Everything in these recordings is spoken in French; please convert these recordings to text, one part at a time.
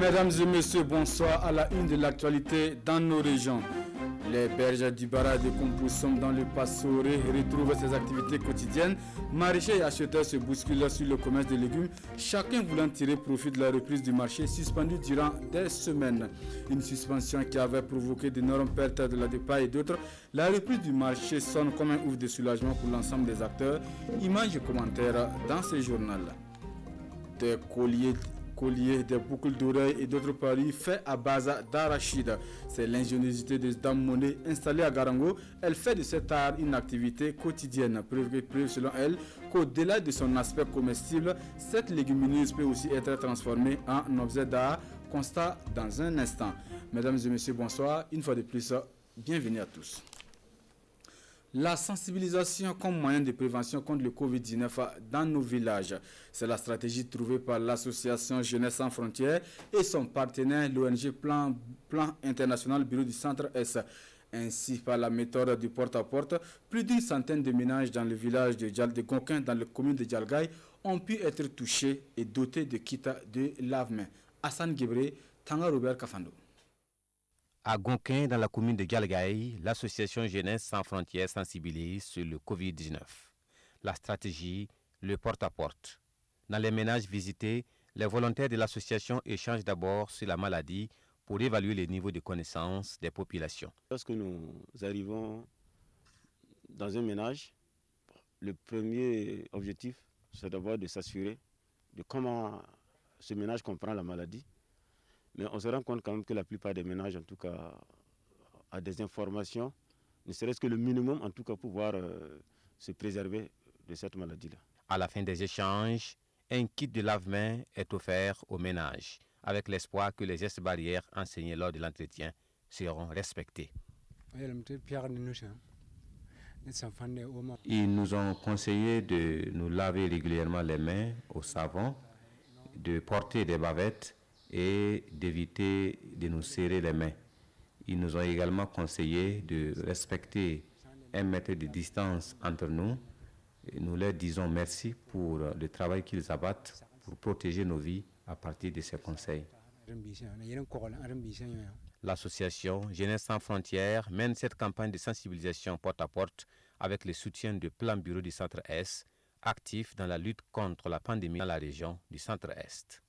Mesdames et messieurs, bonsoir. À la une de l'actualité dans nos régions. Les berges du barrage de Kompoussom dans le Passoré retrouvent ses activités quotidiennes. Maraîchers et acheteurs se bousculent sur le commerce des légumes, chacun voulant tirer profit de la reprise du marché suspendu durant des semaines. Une suspension qui avait provoqué d'énormes pertes de la dépaille et d'autres. La reprise du marché sonne comme un ouf de soulagement pour l'ensemble des acteurs. Images et commentaires dans ce journal. Des colliers, des boucles d'oreilles et d'autres paris faits à base d'arachide. C'est l'ingéniosité de Dame Monet installée à Garango. Elle fait de cet art une activité quotidienne. Preuve selon elle qu'au-delà de son aspect comestible, cette légumineuse peut aussi être transformée en objet d'art. Constat dans un instant. Mesdames et messieurs, bonsoir. Une fois de plus, bienvenue à tous. La sensibilisation comme moyen de prévention contre le Covid-19 dans nos villages. C'est la stratégie trouvée par l'association Jeunesse sans frontières et son partenaire, l'ONG Plan International Bureau du Centre S. Ainsi, par la méthode du porte-à-porte, plus d'une centaine de ménages dans le village de Gonquin, dans la commune de Djalgaï, ont pu être touchés et dotés de kits de lave-mains. Hassan Gebré, Tanga Robert Kafando. À Gonquin, dans la commune de Djalgaï, l'association Jeunesse sans frontières sensibilise sur le Covid-19. La stratégie, le porte-à-porte. Dans les ménages visités, les volontaires de l'association échangent d'abord sur la maladie pour évaluer les niveaux de connaissance des populations. Lorsque nous arrivons dans un ménage, le premier objectif, c'est d'abord de s'assurer de comment ce ménage comprend la maladie. Mais on se rend compte quand même que la plupart des ménages, en tout cas, a des informations, ne serait-ce que le minimum, en tout cas, pour pouvoir se préserver de cette maladie-là. À la fin des échanges, un kit de lave-mains est offert aux ménages, avec l'espoir que les gestes barrières enseignés lors de l'entretien seront respectés. Ils nous ont conseillé de nous laver régulièrement les mains au savon, de porter des bavettes et d'éviter de nous serrer les mains. Ils nous ont également conseillé de respecter 1 mètre de distance entre nous. Et nous leur disons merci pour le travail qu'ils abattent pour protéger nos vies à partir de ces conseils. L'association Jeunesse sans frontières mène cette campagne de sensibilisation porte-à-porte avec le soutien du Plan Bureau du Centre Est, actif dans la lutte contre la pandémie dans la région du Centre Est.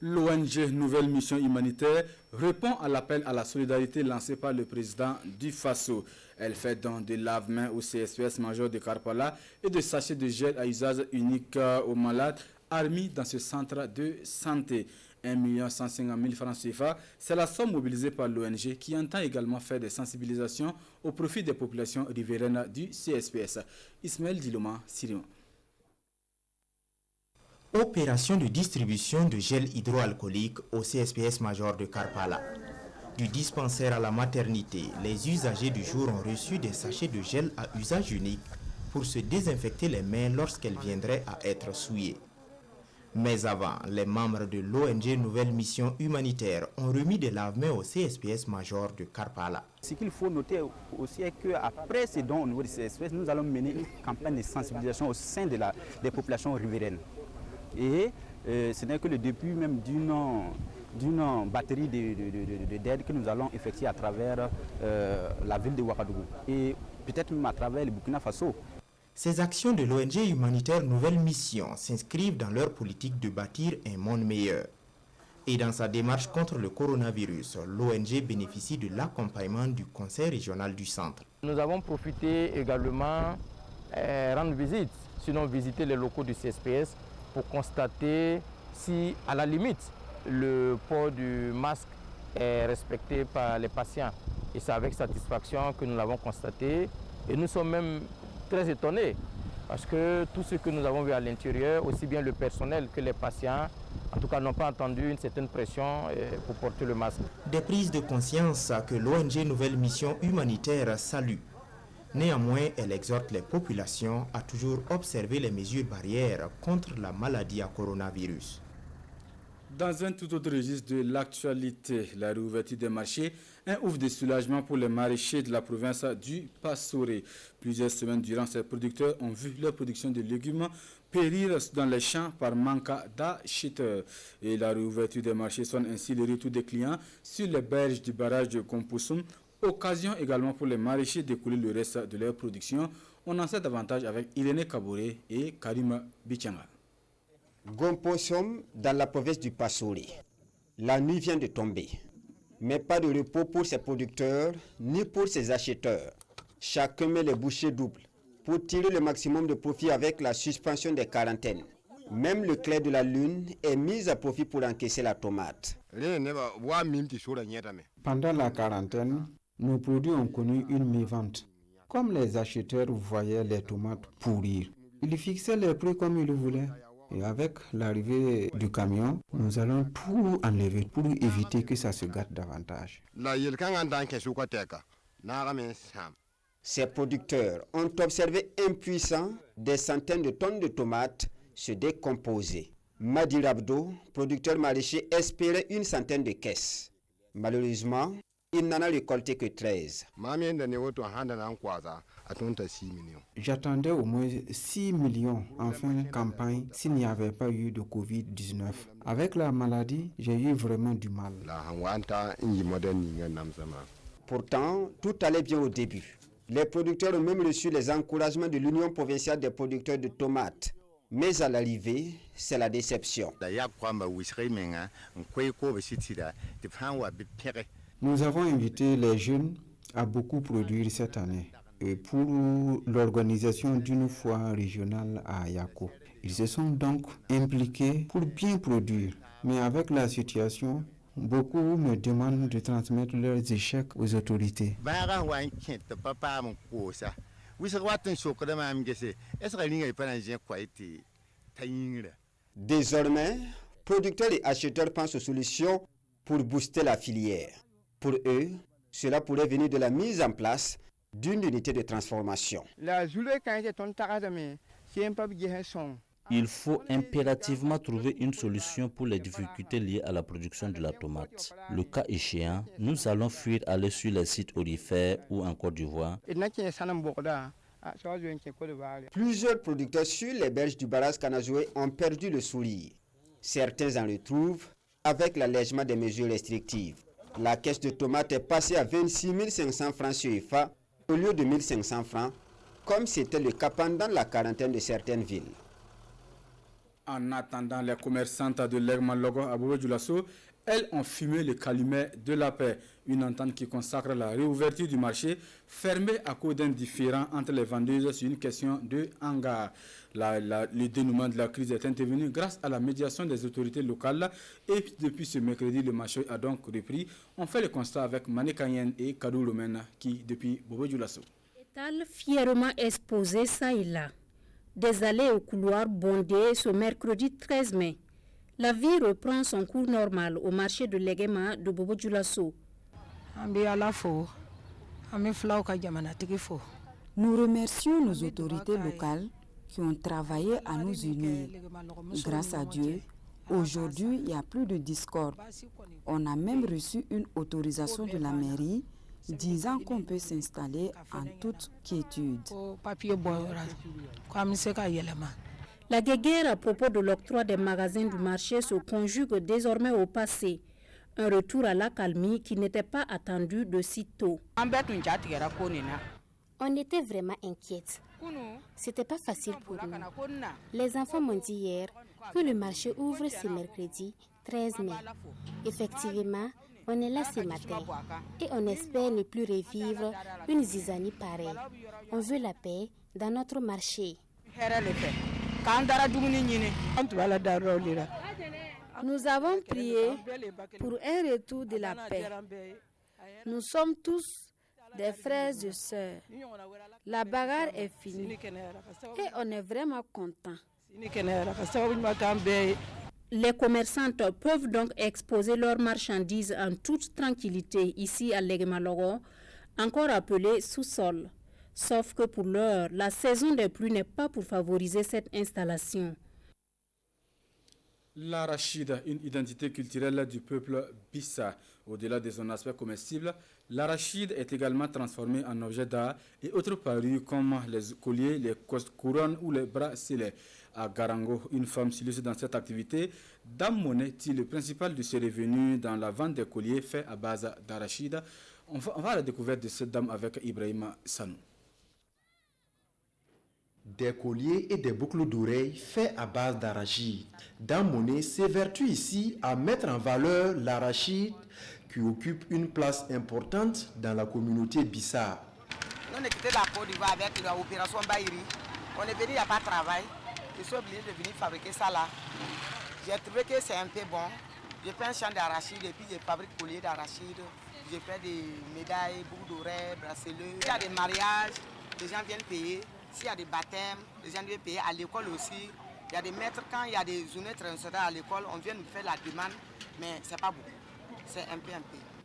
L'ONG Nouvelle Mission Humanitaire répond à l'appel à la solidarité lancé par le président du FASO. Elle fait don de lave-mains au CSPS Major de Karpala et de sachets de gel à usage unique aux malades admis dans ce centre de santé. 1 150 000 francs CFA, c'est la somme mobilisée par l'ONG qui entend également faire des sensibilisations au profit des populations riveraines du CSPS. Ismaël Diloma, Sirion. Opération de distribution de gel hydroalcoolique au CSPS Major de Karpala. Du dispensaire à la maternité, les usagers du jour ont reçu des sachets de gel à usage unique pour se désinfecter les mains lorsqu'elles viendraient à être souillées. Mais avant, les membres de l'ONG Nouvelle Mission Humanitaire ont remis des lave-mains au CSPS Major de Karpala. Ce qu'il faut noter aussi est qu'après ces dons au niveau du CSPS, nous allons mener une campagne de sensibilisation au sein des populations riveraines. Et ce n'est que le début même d'une batterie d'aide que nous allons effectuer à travers la ville de Ouagadougou et peut-être même à travers le Burkina Faso. Ces actions de l'ONG humanitaire Nouvelle Mission s'inscrivent dans leur politique de bâtir un monde meilleur. Et dans sa démarche contre le coronavirus, l'ONG bénéficie de l'accompagnement du Conseil régional du Centre. Nous avons profité également rendre visite, sinon visiter les locaux du CSPS pour constater si, à la limite, le port du masque est respecté par les patients. Et c'est avec satisfaction que nous l'avons constaté. Et nous sommes même très étonnés parce que tout ce que nous avons vu à l'intérieur, aussi bien le personnel que les patients, en tout cas n'ont pas entendu une certaine pression pour porter le masque. Des prises de conscience que l'ONG Nouvelle Mission Humanitaire salue. Néanmoins, elle exhorte les populations à toujours observer les mesures barrières contre la maladie à coronavirus. Dans un tout autre registre de l'actualité, la réouverture des marchés, un ouf de soulagement pour les maraîchers de la province du Passoré. Plusieurs semaines durant, ces producteurs ont vu leur production de légumes périr dans les champs par manque d'acheteurs. Et la réouverture des marchés sonne ainsi le retour des clients sur les berges du barrage de Kompoussoum. Occasion également pour les maraîchers d'écouler le reste de leur production. On en sait davantage avec Irénée Kaboré et Karima Bichanga. Kompoussoum dans la province du Passoré. La nuit vient de tomber, mais pas de repos pour ses producteurs ni pour ses acheteurs. Chacun met les bouchées doubles pour tirer le maximum de profit avec la suspension des quarantaines. Même le clair de la lune est mis à profit pour encaisser la tomate. Pendant la quarantaine, nos produits ont connu une mévente. Comme les acheteurs voyaient les tomates pourrir, ils fixaient les prix comme ils voulaient. Et avec l'arrivée du camion, nous allons tout enlever pour éviter que ça se gâte davantage. Ces producteurs ont observé impuissants des centaines de tonnes de tomates se décomposer. Madi Rabdo, producteur maraîcher, espérait une centaine de caisses. Malheureusement, il n'en a récolté que 13. J'attendais au moins 6 millions en fin de campagne s'il n'y avait pas eu de Covid-19. Avec la maladie, j'ai eu vraiment du mal. Pourtant, tout allait bien au début. Les producteurs ont même reçu les encouragements de l'Union provinciale des producteurs de tomates. Mais à l'arrivée, c'est la déception. Nous avons invité les jeunes à beaucoup produire cette année pour l'organisation d'une foire régionale à Yako. Ils se sont donc impliqués pour bien produire. Mais avec la situation, beaucoup me demandent de transmettre leurs échecs aux autorités. Désormais, producteurs et acheteurs pensent aux solutions pour booster la filière. Pour eux, cela pourrait venir de la mise en place d'une unité de transformation. Il faut impérativement trouver une solution pour les difficultés liées à la production de la tomate. Le cas échéant, nous allons fuir aller sur les sites aurifères ou en Côte d'Ivoire. Plusieurs producteurs sur les berges du barrage Kanazoué ont perdu le sourire. Certains en retrouvent avec l'allègement des mesures restrictives. La caisse de tomates est passée à 26 500 francs CFA au lieu de 1 500 francs, comme c'était le cas pendant la quarantaine de certaines villes. En attendant, les commerçantes de l'Egmalogo à Bobo-Dioulasso, elles ont fumé le calumet de la paix, une entente qui consacre la réouverture du marché fermé à cause d'un différend entre les vendeuses sur une question de hangar. Le dénouement de la crise est intervenu grâce à la médiation des autorités locales et depuis ce mercredi, le marché a donc repris. On fait le constat avec Mané Kanyen et Kadou Lomena qui depuis Bobo-Dioulasso. L'étal fièrement exposé ça et là. Des allées au couloir bondées ce mercredi 13 mai. La vie reprend son cours normal au marché de Legema de Bobo-Dioulasso. Nous remercions nos autorités locales qui ont travaillé à nous unir. Grâce à Dieu, aujourd'hui, il n'y a plus de discorde. On a même reçu une autorisation de la mairie disant qu'on peut s'installer en toute quiétude. La guéguerre à propos de l'octroi des magasins du marché se conjugue désormais au passé. Un retour à l'accalmie qui n'était pas attendu de si tôt. On était vraiment inquiètes. C'était pas facile pour nous. Les enfants m'ont dit hier que le marché ouvre ce mercredi 13 mai. Effectivement, on est là ce matin et on espère ne plus revivre une zizanie pareille. On veut la paix dans notre marché. Nous avons prié pour un retour de la paix. Nous sommes tous des frères et sœurs. La bagarre est finie et on est vraiment contents. Les commerçantes peuvent donc exposer leurs marchandises en toute tranquillité ici à Legmalogo, encore appelé sous-sol. Sauf que pour l'heure, la saison des pluies n'est pas pour favoriser cette installation. L'arachide, une identité culturelle du peuple Bissa. Au-delà de son aspect comestible, l'arachide est également transformé en objet d'art et autres parures comme les colliers, les couronnes ou les bracelets. À Garango, une femme s'illustre dans cette activité. Dame Monet, le principal de ses revenus dans la vente des colliers faits à base d'arachide. On va à la découverte de cette dame avec Ibrahima Sanou. Des colliers et des boucles d'oreilles faits à base d'arachide. Dame Monet s'évertue ici à mettre en valeur l'arachide qui occupe une place importante dans la communauté Bissa. On a quitté la Côte d'Ivoire avec l'opération Baïri. On est venu, il n'y a pas de travail. Je suis obligé de venir fabriquer ça là. J'ai trouvé que c'est un peu bon. Je fais un champ d'arachide et puis je fabrique colliers d'arachide. Je fais des médailles, boucles d'oreilles, bracelets. Il y a des mariages, les gens viennent payer. S'il y a des baptêmes, les gens viennent payer. À l'école aussi, il y a des maîtres, quand il y a des journées traditionnelles à l'école, on vient nous faire la demande, mais c'est pas beaucoup. C'est un peu.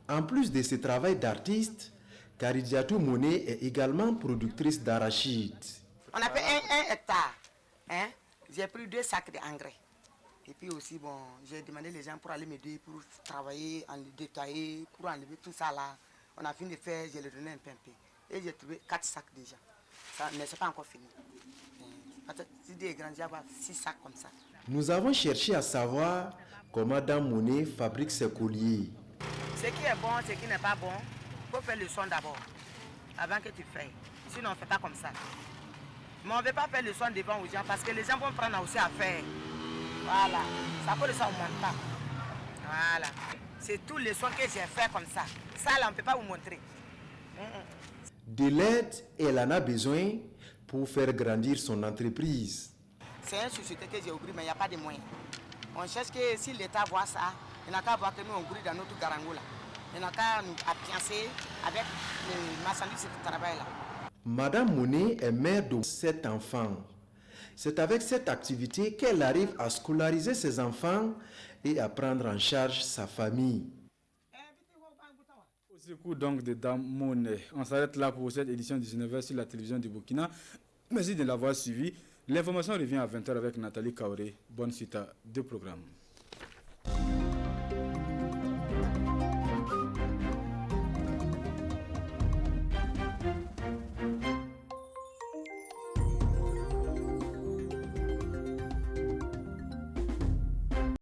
En plus de ce travail d'artiste, Karidiatou Monet est également productrice d'arachide. On a fait 1 hectare. Hein? J'ai pris 2 sacs d'engrais. Et puis aussi, bon, j'ai demandé les gens pour aller m'aider, pour travailler, en détailler, pour enlever tout ça là. On a fini de faire, je leur ai donné un peu. Et j'ai trouvé 4 sacs déjà. Ça, mais ce n'est pas encore fini. Si des grands, j'ai 6 sacs comme ça. Nous avons cherché à savoir comment Dame Monet fabrique ses colliers. Ce qui est bon, ce qui n'est pas bon, il faut faire le son d'abord, avant que tu fasses. Sinon, on ne fait pas comme ça. Mais on ne veut pas faire le son devant aux gens parce que les gens vont prendre aussi à faire. Voilà. Ça peut le son, on ne monte pas. Voilà. C'est tout le son que j'ai fait comme ça. Ça, là, on ne peut pas vous montrer. De l'aide, elle en a besoin pour faire grandir son entreprise. C'est une société que j'ai ouverte, mais il n'y a pas de moyens. On cherche que si l'État voit ça, il n'a qu'à voir que nous on ouvre dans notre Garango là. Il n'a qu'à nous appuyer avec les marchandises de travail là. Madame Monet est mère de 7 enfants. C'est avec cette activité qu'elle arrive à scolariser ses enfants et à prendre en charge sa famille. Au secours donc de Dame Monet. On s'arrête là pour cette édition 19h sur la télévision du Burkina. Merci de l'avoir suivi. L'information revient à 20h avec Nathalie Kaoré. Bonne suite de programme.